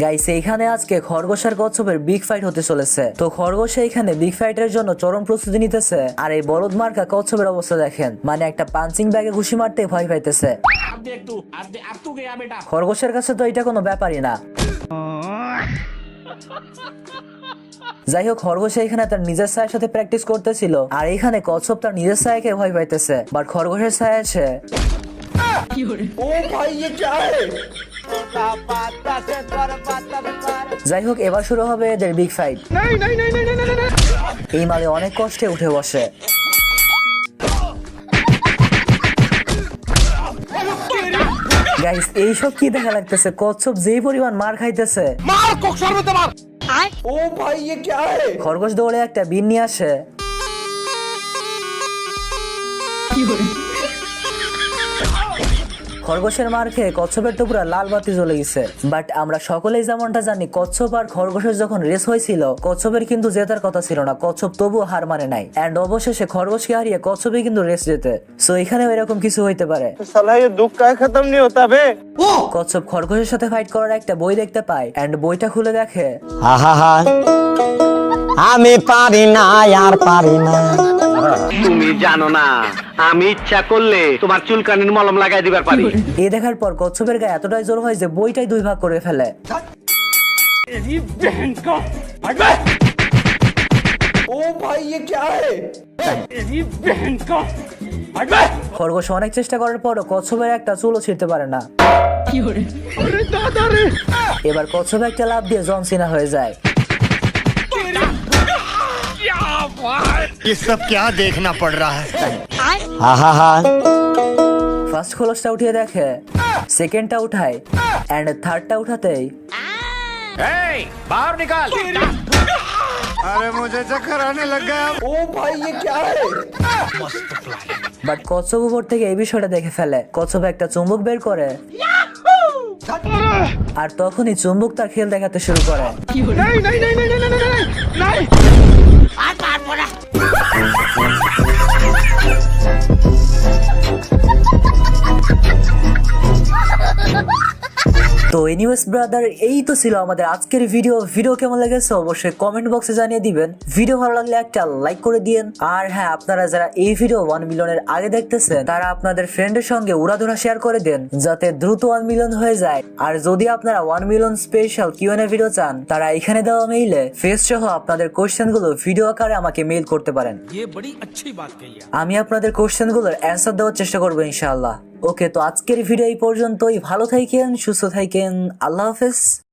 Guys এইখানে আজকে খরগোশ আর কচ্ছপের বিগ ফাইট হতে চলেছে। তো খরগোশ এইখানে বিগ ফাইটের জন্য চরম প্রস্তুতি নিতেছে, আর এই বলদ মার্কা কচ্ছপের অবস্থা দেখেন, মানে একটা পাঞ্চিং ব্যাগে ঘুষি মারতে ভয় পাইতেছে। খরগোশের কাছে তো এটা কোনো ব্যাপারই না। যাই হোক, খরগোশ এখানে তার নিজের ছায়ের সাথে প্র্যাকটিস করতেছিল, আর এখানে কচ্ছপ তার নিজের ছায়াকে ভয় পাইতেছে, বাট খরগোশের ছায়া এসে যাই হোক, এবার শুরু হবে এদের বিগ ফাইট। এই মালে অনেক কষ্টে উঠে বসে। গাইস এইসব কি দেখা লাগতেছে, কচ্ছপ যেই পরিমাণ মার খাইতেছে। খরগোশ দৌড়ে একটা বিন নিয়ে আসে। খরগোশের মার খেয়ে কচ্ছপের তো পুরো লাল বাতি জ্বলে গেছে। বাট আমরা সকলেই যেমনটা জানি, কচ্ছপ আর খরগোশের যখন রেস হয়েছিল, কচ্ছপের কিন্তু জেতার কথা ছিল না। কচ্ছপ তবুও হার মানে নাই, এন্ড অবশেষে খরগোশকে হারিয়ে কচ্ছপই কিন্তু রেস জেতে। সো এখানেও এরকম কিছু হইতে পারে। কচ্ছপ খরগোশের সাথে ফাইট করার একটা বই দেখতে পায়, এন্ড বইটা খুলে দেখে আমি পারি না, আর পারি না। তুমি জানো না, আমি ইচ্ছা করলে তোমার চুলকানির মলম লাগাই দিবার পারি। এই দেখার পর কচ্ছপের গায়ে এতটাই জোর হয় যে বইটাই দুই ভাগ করে ফেলে। খরগোশ অনেক চেষ্টা করার পরও কচ্ছপের একটা চুলও ছিঁড়তে পারে না। এবার কচ্ছপ একটা লাফ দিয়ে জন সিনা হয়ে যায়। ये सब क्या देखना पड़ रहा है। ফার্স্ট খোলসটা উঠিয়ে দেখে, সেকেন্ডটা উঠায়, এন্ড থার্ডটা উঠাতেই बाहर निकाल। अरे मुझे चक्कर आने लग गया। বাট কচ্ছপ উপর থেকে এই বিষয়টা দেখে ফেলে। কচ্ছপ একটা চুম্বক বের করে, আর তখনই চুম্বক তার খেল দেখাতে শুরু করে। তো এনিওয়েজ ব্রাদার, এই তো ছিল আমাদের আজকের ভিডিও কেমন লেগেছে অবশ্যই কমেন্ট বক্সে জানিয়ে দিবেন। ভিডিও ভালো লাগলে একটা লাইক করে দিয়েন। আর হ্যাঁ, আপনারা যারা এই ভিডিও 1 মিলিয়নের আগে দেখতেছেন, তারা আপনাদের ফ্রেন্ডের সঙ্গে উড়াধুরা শেয়ার করে দেন, যাতে দ্রুত 1 মিলিয়ন হয়ে যায়। আর যদি আপনারা 1 মিলিয়ন স্পেশাল কিউএনএ ভিডিও চান, তারা এখানে দেওয়া মেইলে ফেস সহ আপনাদের কোশ্চেন গুলো ভিডিও আকারে আমাকে মেইল করতে পারেন। আমি আপনাদের কোশ্চেন গুলোর অ্যান্সার দেওয়ার চেষ্টা করবো ইনশাআল্লাহ। ওকে, তো আজকের ভিডিও এই পর্যন্তই। ভালো থাকেন, সুস্থ থাকেন, আল্লাহ হাফেজ।